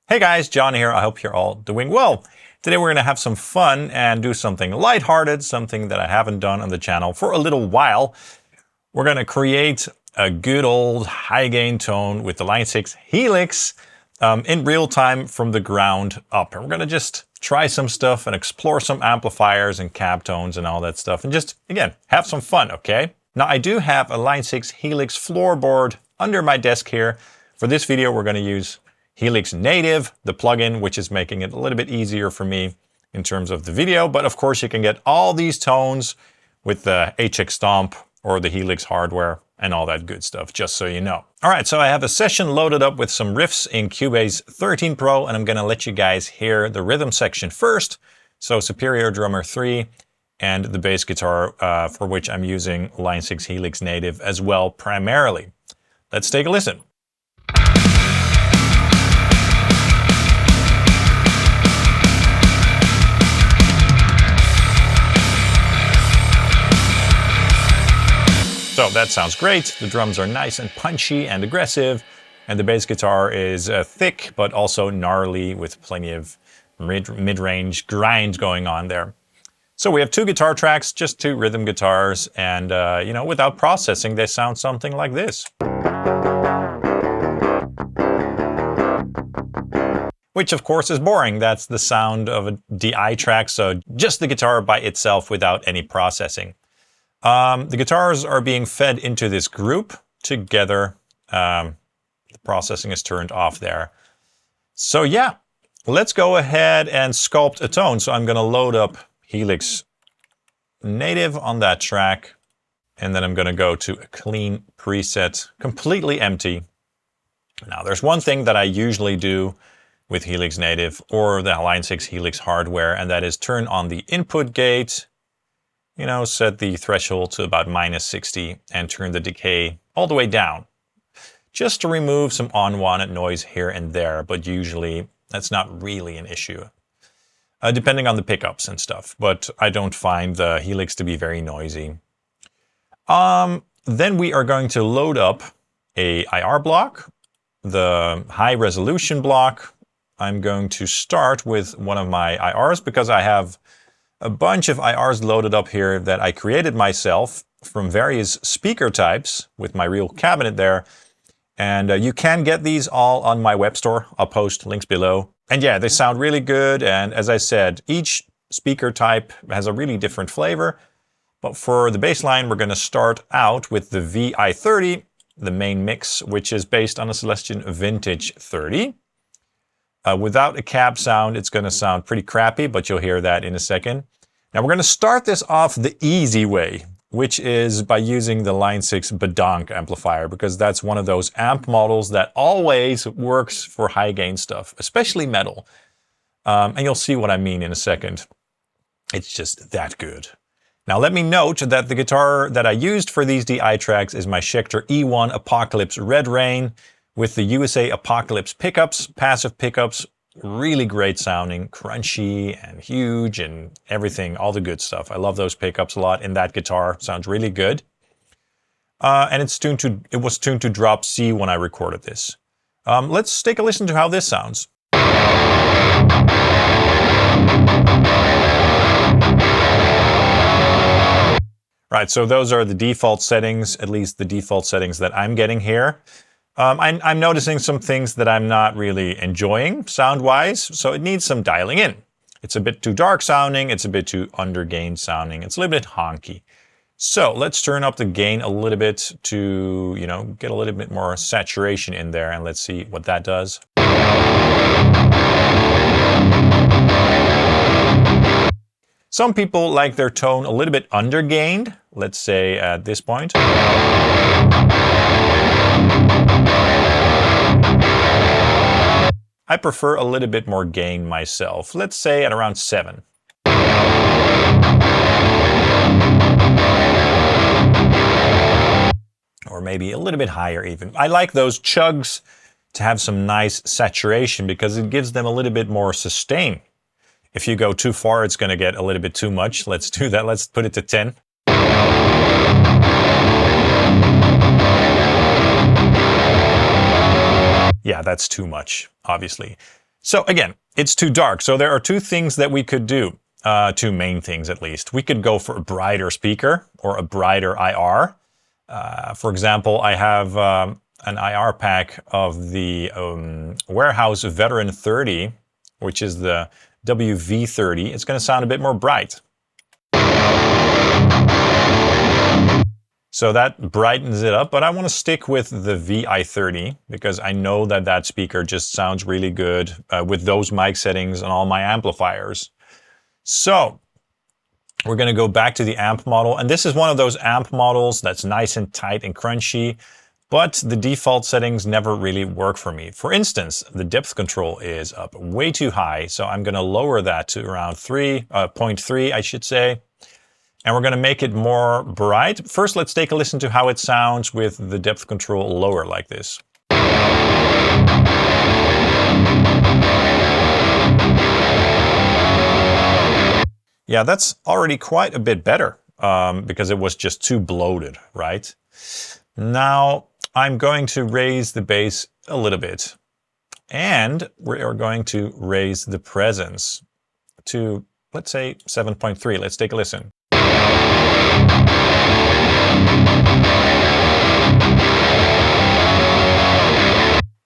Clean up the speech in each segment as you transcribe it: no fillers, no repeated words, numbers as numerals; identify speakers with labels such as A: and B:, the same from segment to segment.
A: Hey guys, John here. I hope you're all doing well. Today we're going to have some fun and do something lighthearted, something that I haven't done on the channel for a little while. We're going to create a good old high gain tone with the Line 6 Helix in real time from the ground up. And we're going to just try some stuff and explore some amplifiers and cab tones and all that stuff and just, again, have some fun, okay? Now I do have a Line 6 Helix floorboard under my desk here. For this video we're going to use Helix Native, the plugin, which is making it a little bit easier for me in terms of the video. But of course you can get all these tones with the HX Stomp or the Helix hardware and all that good stuff, just so you know. All right, so I have a session loaded up with some riffs in Cubase 13 Pro, and I'm gonna let you guys hear the rhythm section first. So Superior Drummer 3 and the bass guitar for which I'm using Line 6 Helix Native as well primarily. Let's take a listen. So that sounds great. The drums are nice and punchy and aggressive, and the bass guitar is thick but also gnarly with plenty of mid-range grind going on there. So we have two guitar tracks, just two rhythm guitars, and you know, without processing, they sound something like this. Which of course is boring. That's the sound of a DI track, so just the guitar by itself without any processing. The guitars are being fed into this group together. The processing is turned off there. So yeah, let's go ahead and sculpt a tone. So I'm going to load up Helix Native on that track. And then I'm going to go to a clean preset, completely empty. Now there's one thing that I usually do with Helix Native or the Line 6 Helix hardware, and that is turn on the input gate. You know, set the threshold to about -60 and turn the decay all the way down. Just to remove some unwanted noise here and there, but usually that's not really an issue. Depending on the pickups and stuff, but I don't find the Helix to be very noisy. Then we are going to load up a IR block, the high resolution block. I'm going to start with one of my IRs because I have a bunch of IRs loaded up here that I created myself from various speaker types with my real cabinet there. And you can get these all on my web store. I'll post links below. And yeah, they sound really good. And as I said, each speaker type has a really different flavor. But for the bass line, we're going to start out with the VI30, the main mix, which is based on a Celestion Vintage 30. Without a cab sound, it's going to sound pretty crappy, but you'll hear that in a second. Now we're going to start this off the easy way, which is by using the Line 6 Badonk amplifier, because that's one of those amp models that always works for high gain stuff, especially metal. And you'll see what I mean in a second. It's just that good. Now let me note that the guitar that I used for these DI tracks is my Schecter E1 Apocalypse Red Rain, with the USA Apocalypse pickups, passive pickups, really great sounding, crunchy and huge and everything, all the good stuff. I love those pickups a lot, and that guitar sounds really good. And it was tuned to drop C when I recorded this. Let's take a listen to how this sounds. Right, so those are the default settings, at least the default settings that I'm getting here. I'm noticing some things that I'm not really enjoying sound-wise, so it needs some dialing in. It's a bit too dark sounding, it's a bit too under-gained sounding, it's a little bit honky. So let's turn up the gain a little bit to, you know, get a little bit more saturation in there, and let's see what that does. Some people like their tone a little bit under-gained, let's say at this point. I prefer a little bit more gain myself. Let's say at around 7. Or maybe a little bit higher even. I like those chugs to have some nice saturation because it gives them a little bit more sustain. If you go too far, it's going to get a little bit too much. Let's do that. Let's put it to 10. Yeah, that's too much, obviously. So again, it's too dark. So there are two things that we could do, two main things at least. We could go for a brighter speaker or a brighter IR. For example, I have an IR pack of the Warehouse Veteran 30, which is the WV30. It's going to sound a bit more bright. So that brightens it up, but I want to stick with the VI30 because I know that that speaker just sounds really good with those mic settings and all my amplifiers. So we're going to go back to the amp model, and this is one of those amp models that's nice and tight and crunchy, but the default settings never really work for me. For instance, the depth control is up way too high, so I'm going to lower that to around 0.3, I should say. And we're going to make it more bright. First, let's take a listen to how it sounds with the depth control lower like this. Yeah, that's already quite a bit better because it was just too bloated, right? Now, I'm going to raise the bass a little bit. And we are going to raise the presence to, let's say, 7.3. Let's take a listen.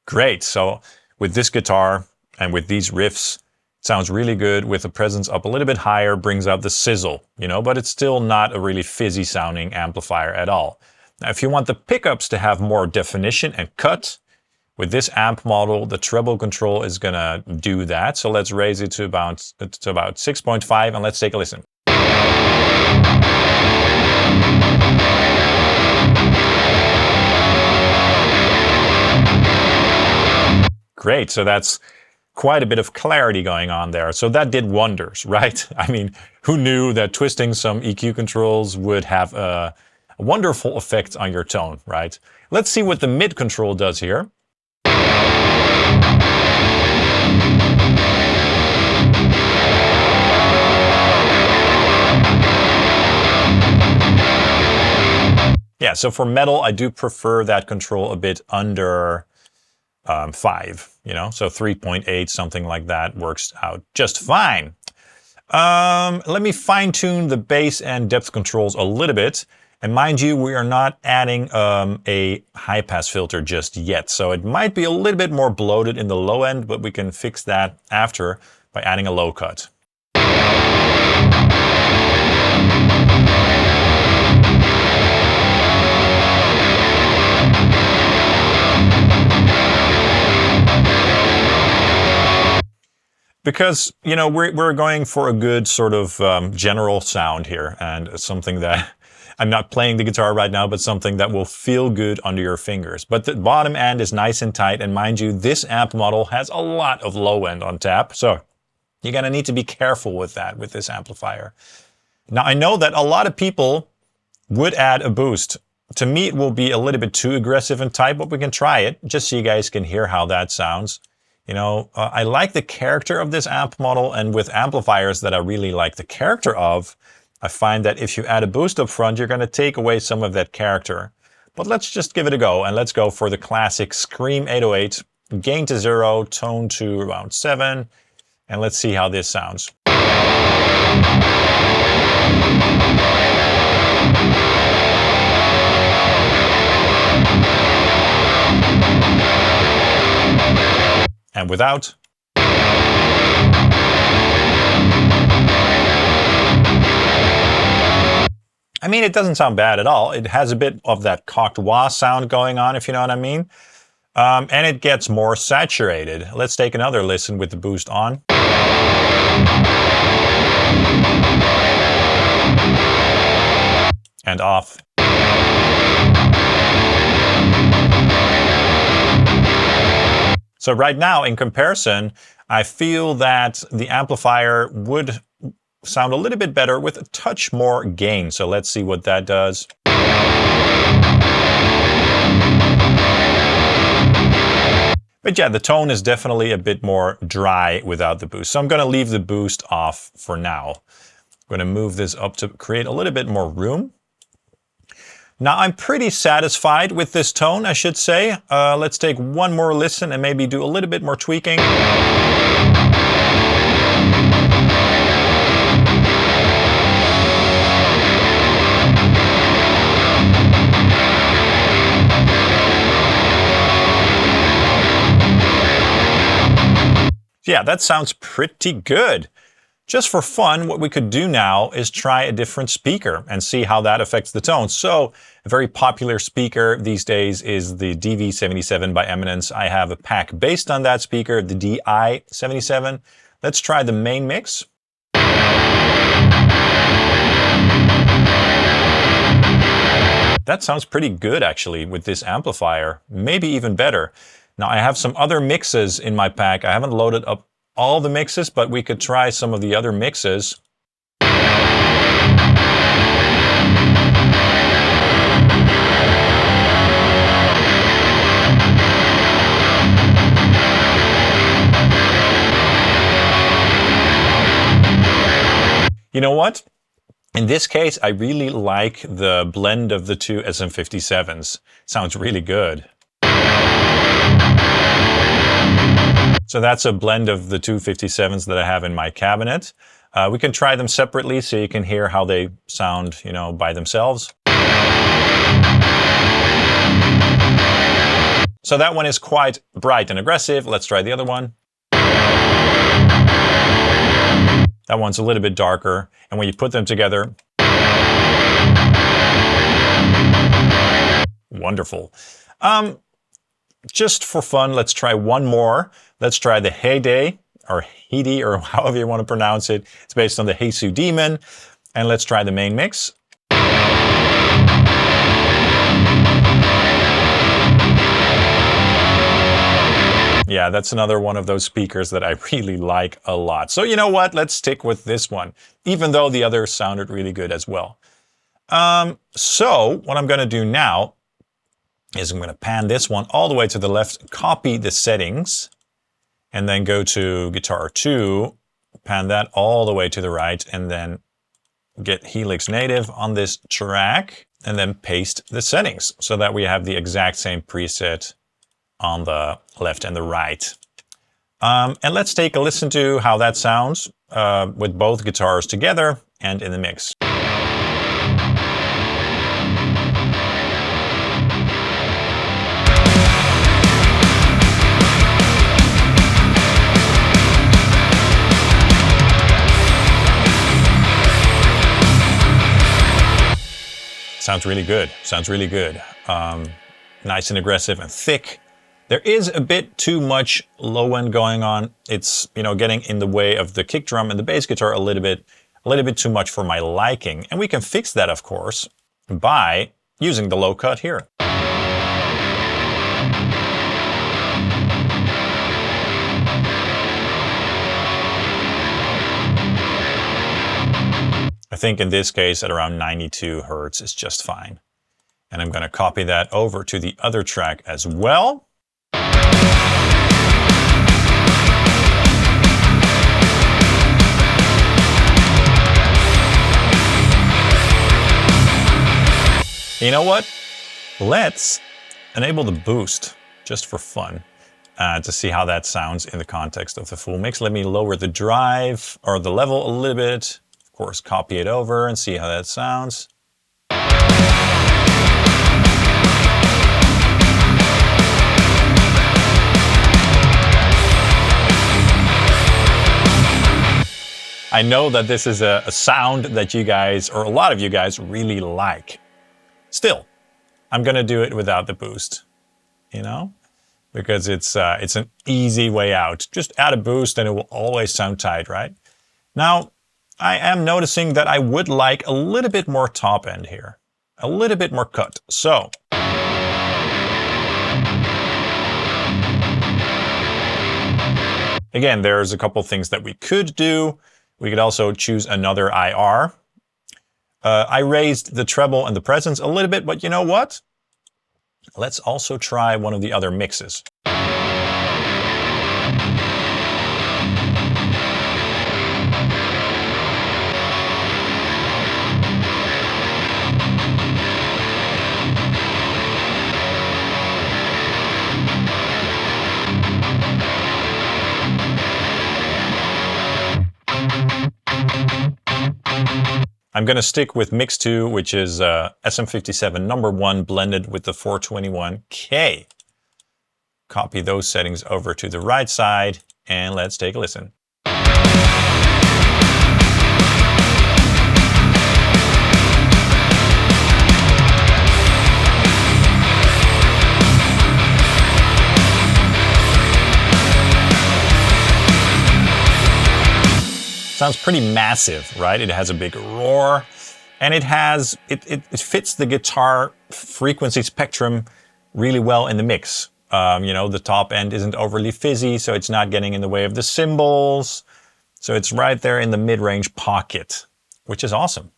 A: Great, so with this guitar and with these riffs, it sounds really good with the presence up a little bit higher, brings out the sizzle, you know, but it's still not a really fizzy sounding amplifier at all. Now, if you want the pickups to have more definition and cut, with this amp model, the treble control is gonna do that. So let's raise it to about 6.5 and let's take a listen. Great, so that's quite a bit of clarity going on there. So that did wonders, right? I mean, who knew that twisting some EQ controls would have a wonderful effect on your tone, right? Let's see what the mid control does here. Yeah, so for metal, I do prefer that control a bit under 5, you know, so 3.8, something like that works out just fine. Let me fine tune the bass and depth controls a little bit. And mind you, we are not adding a high pass filter just yet. So it might be a little bit more bloated in the low end, but we can fix that after by adding a low cut. Because, you know, we're going for a good sort of general sound here, and something that I'm not playing the guitar right now, but something that will feel good under your fingers. But the bottom end is nice and tight, and mind you, this amp model has a lot of low end on tap, so you're gonna need to be careful with that with this amplifier. Now, I know that a lot of people would add a boost. To me, it will be a little bit too aggressive and tight, but we can try it just so you guys can hear how that sounds. You know, I like the character of this amp model, and with amplifiers that I really like the character of, I find that if you add a boost up front, you're going to take away some of that character. But let's just give it a go, and let's go for the classic Scream 808, gain to 0, tone to around 7, and let's see how this sounds. And without. I mean, it doesn't sound bad at all. It has a bit of that cocked wah sound going on, if you know what I mean. And it gets more saturated. Let's take another listen with the boost on. And off. So right now, in comparison, I feel that the amplifier would sound a little bit better with a touch more gain. So let's see what that does. But yeah, the tone is definitely a bit more dry without the boost. So I'm going to leave the boost off for now. I'm going to move this up to create a little bit more room. Now I'm pretty satisfied with this tone, I should say. Let's take one more listen and maybe do a little bit more tweaking. Yeah, that sounds pretty good. Just for fun, what we could do now is try a different speaker and see how that affects the tone. So a very popular speaker these days is the DV77 by Eminence. I have a pack based on that speaker, the DI77. Let's try the main mix. That sounds pretty good actually with this amplifier, maybe even better. Now I have some other mixes in my pack. I haven't loaded up all the mixes, but we could try some of the other mixes. You know what? In this case, I really like the blend of the two SM57s. Sounds really good. So that's a blend of the two 57s that I have in my cabinet. We can try them separately so you can hear how they sound, you know, by themselves. So that one is quite bright and aggressive. Let's try the other one. That one's a little bit darker. And when you put them together, wonderful. Just for fun, let's try one more. Let's try the Heyday, or Hedi, or however you want to pronounce it. It's based on the Heisu Demon. And let's try the main mix. Yeah, that's another one of those speakers that I really like a lot. So you know what? Let's stick with this one, even though the others sounded really good as well. So what I'm going to do now is I'm going to pan this one all the way to the left, copy the settings, and then go to Guitar 2, pan that all the way to the right, and then get Helix Native on this track, and then paste the settings so that we have the exact same preset on the left and the right. And let's take a listen to how that sounds with both guitars together and in the mix. Sounds really good. Sounds really good. Nice and aggressive and thick. There is a bit too much low end going on. It's, you know, getting in the way of the kick drum and the bass guitar a little bit too much for my liking. And we can fix that, of course, by using the low cut here. I think in this case at around 92 Hertz is just fine. And I'm going to copy that over to the other track as well. You know what? Let's enable the boost just for fun to see how that sounds in the context of the full mix. Let me lower the drive or the level a little bit. Of course, copy it over and see how that sounds. I know that this is a sound that you guys, or a lot of you guys, really like. Still, I'm gonna do it without the boost, you know? Because it's an easy way out. Just add a boost and it will always sound tight, right? Now, I am noticing that I would like a little bit more top end here. A little bit more cut. So, again, there's a couple things that we could do. We could also choose another IR. I raised the treble and the presence a little bit, but you know what? Let's also try one of the other mixes. I'm going to stick with Mix 2, which is SM57 #1 blended with the 421K. Copy those settings over to the right side and let's take a listen. Sounds pretty massive, right? It has a big roar, and it fits the guitar frequency spectrum really well in the mix. You know, the top end isn't overly fizzy, so it's not getting in the way of the cymbals. So it's right there in the mid-range pocket, which is awesome.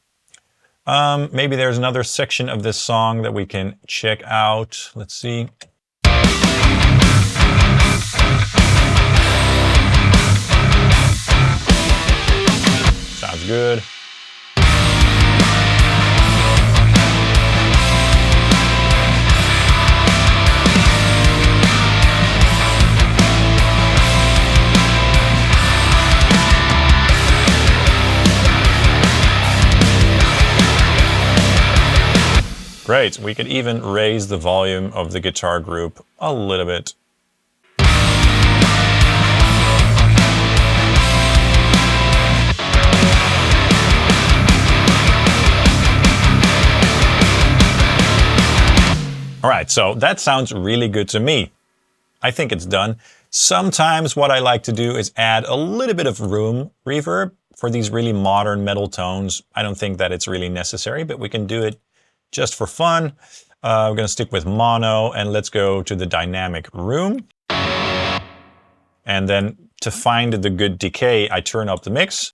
A: Maybe there's another section of this song that we can check out. Let's see. Sounds good. Great, we could even raise the volume of the guitar group a little bit. All right, so that sounds really good to me. I think it's done. Sometimes what I like to do is add a little bit of room reverb for these really modern metal tones. I don't think that it's really necessary, but we can do it just for fun. We're going to stick with mono, and let's go to the dynamic room. And then to find the good decay, I turn up the mix.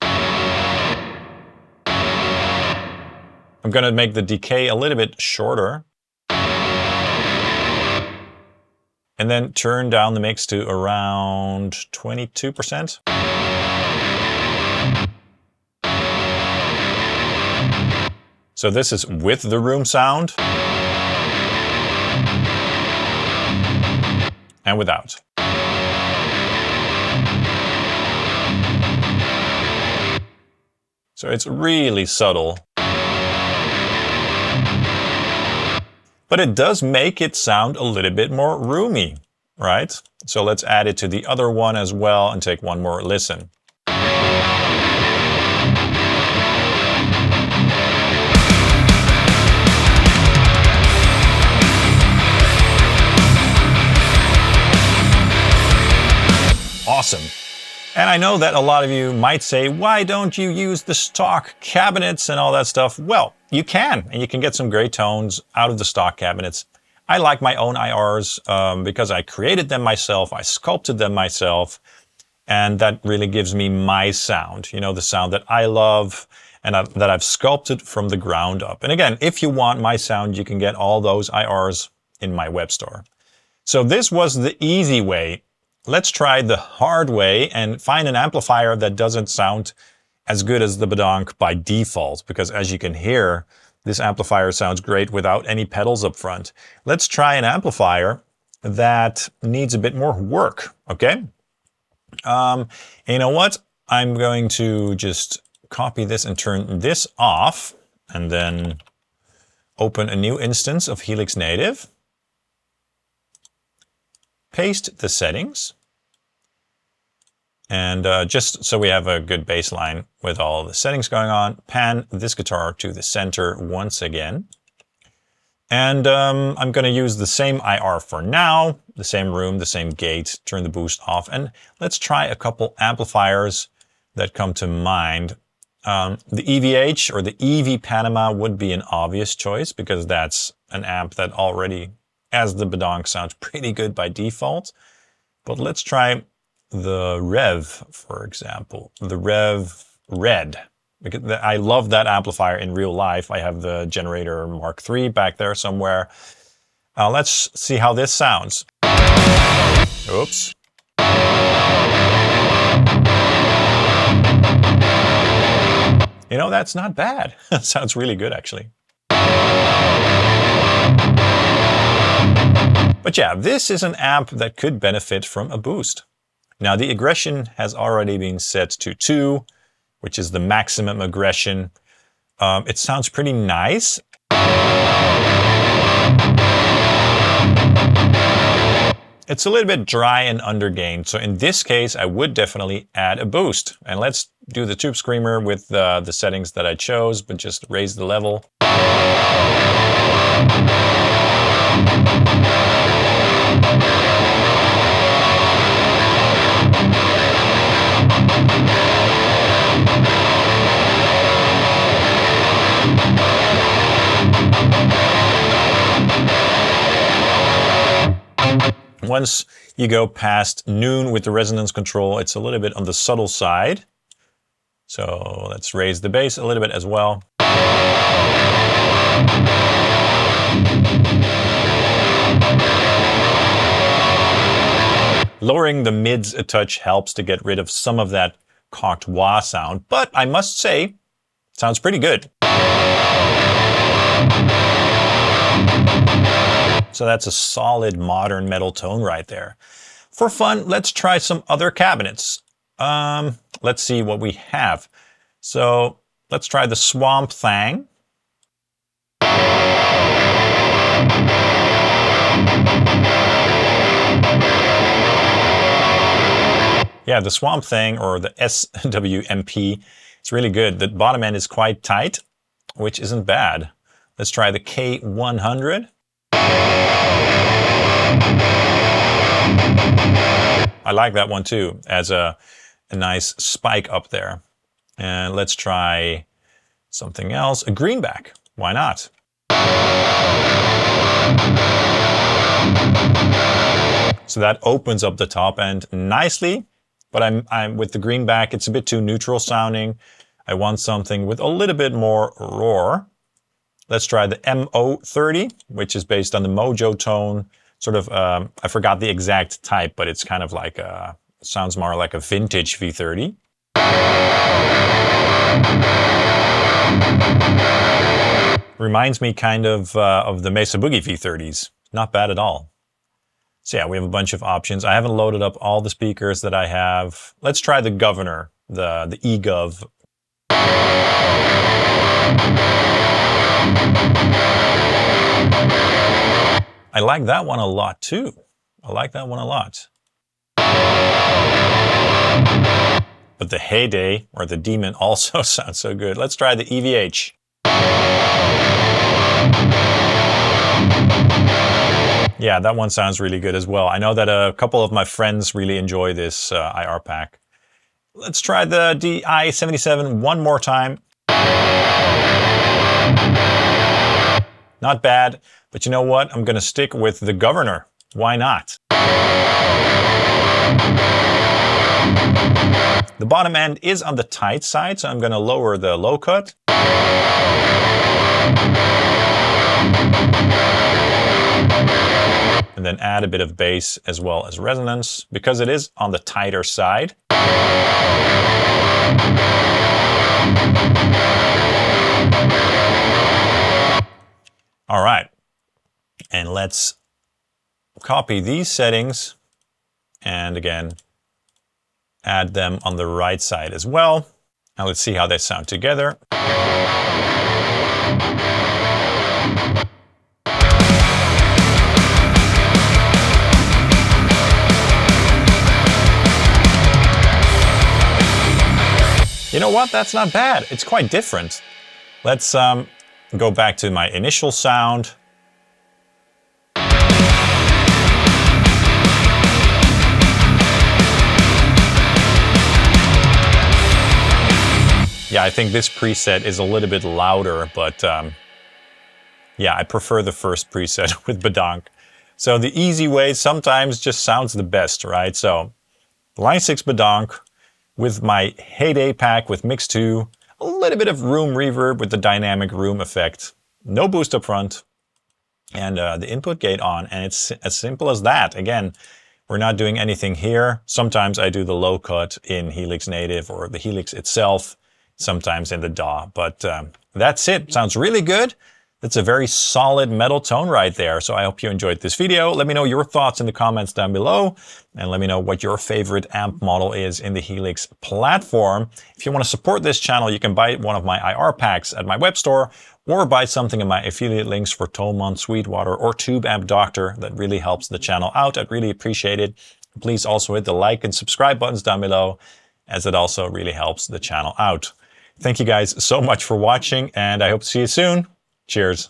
A: I'm going to make the decay a little bit shorter. And then turn down the mix to around 22%. So this is with the room sound and without. So it's really subtle. But it does make it sound a little bit more roomy, right? So let's add it to the other one as well and take one more listen. Awesome. And I know that a lot of you might say, why don't you use the stock cabinets and all that stuff? Well, you can, and you can get some great tones out of the stock cabinets. I like my own IRs because I created them myself, I sculpted them myself, and that really gives me my sound, you know, the sound that I love and that I've sculpted from the ground up. And again, if you want my sound, you can get all those IRs in my web store. So this was the easy way. Let's try the hard way and find an amplifier that doesn't sound as good as the Badonk by default, because as you can hear, this amplifier sounds great without any pedals up front. Let's try an amplifier that needs a bit more work, okay? And you know what? I'm going to just copy this and turn this off, and then open a new instance of Helix Native. Paste the settings. And just so we have a good baseline with all the settings going on, pan this guitar to the center once again. And I'm going to use the same IR for now, the same room, the same gate, turn the boost off. And let's try a couple amplifiers that come to mind. The EVH or the EV Panama would be an obvious choice because that's an amp that already, as the Badonk, sounds pretty good by default. But let's try the Rev, for example, the Rev Red. Because I love that amplifier in real life. I have the Generator Mark III back there somewhere. Let's see how this sounds. Oops. You know, that's not bad. That sounds really good, actually. But yeah, this is an amp that could benefit from a boost. Now, the aggression has already been set to 2, which is the maximum aggression. It sounds pretty nice. it's a little bit dry and undergained. So in this case, I would definitely add a boost. And let's do the Tube Screamer with the settings that I chose, but just raise the level. Once you go past noon with the resonance control, it's a little bit on the subtle side. So let's raise the bass a little bit as well. Lowering the mids a touch helps to get rid of some of that cocked wah sound, but I must say, it sounds pretty good. So that's a solid modern metal tone right there. For fun, let's try some other cabinets. Let's see what we have. So let's try the Swamp Thing. Yeah, the Swamp Thing, or the SWMP, it's really good. The bottom end is quite tight, which isn't bad. Let's try the K100. I like that one too, as a nice spike up there. And let's try something else, a greenback. Why not? So that opens up the top end nicely, but I'm with the greenback, it's a bit too neutral sounding. I want something with a little bit more roar. Let's try the MO30, which is based on the Mojo tone. Sort of, I forgot the exact type, but it's kind of like sounds more like a vintage V30. Reminds me kind of the Mesa Boogie V30s. Not bad at all. So yeah, we have a bunch of options. I haven't loaded up all the speakers that I have. Let's try the Governor, the eGov. I like that one a lot too. I like that one a lot. But the Heyday, or the Demon, also sounds so good. Let's try the EVH. Yeah, that one sounds really good as well. I know that a couple of my friends really enjoy this IR pack. Let's try the DI77 one more time. Not bad, but you know what? I'm gonna stick with the Governor. Why not? The bottom end is on the tight side, so I'm gonna lower the low cut. And then add a bit of bass as well as resonance, because it is on the tighter side. All right, and let's copy these settings and again, add them on the right side as well. Now let's see how they sound together. You know what? That's not bad. It's quite different. Let's go back to my initial sound. Yeah, I think this preset is a little bit louder, but yeah, I prefer the first preset with Badonk. So the easy way sometimes just sounds the best, right? So Line 6 Badonk with my Heyday pack with Mix 2, a little bit of room reverb with the dynamic room effect, no boost up front, and the input gate on, and it's as simple as that. Again, we're not doing anything here. Sometimes I do the low cut in Helix Native or the Helix itself, sometimes in the DAW, but that's it. Sounds really good. That's a very solid metal tone right there. So I hope you enjoyed this video. Let me know your thoughts in the comments down below. And let me know what your favorite amp model is in the Helix platform. If you want to support this channel, you can buy one of my IR packs at my web store, or buy something in my affiliate links for Tolman, Sweetwater, or Tube Amp Doctor. That really helps the channel out. I'd really appreciate it. Please also hit the like and subscribe buttons down below, as it also really helps the channel out. Thank you guys so much for watching, and I hope to see you soon. Cheers.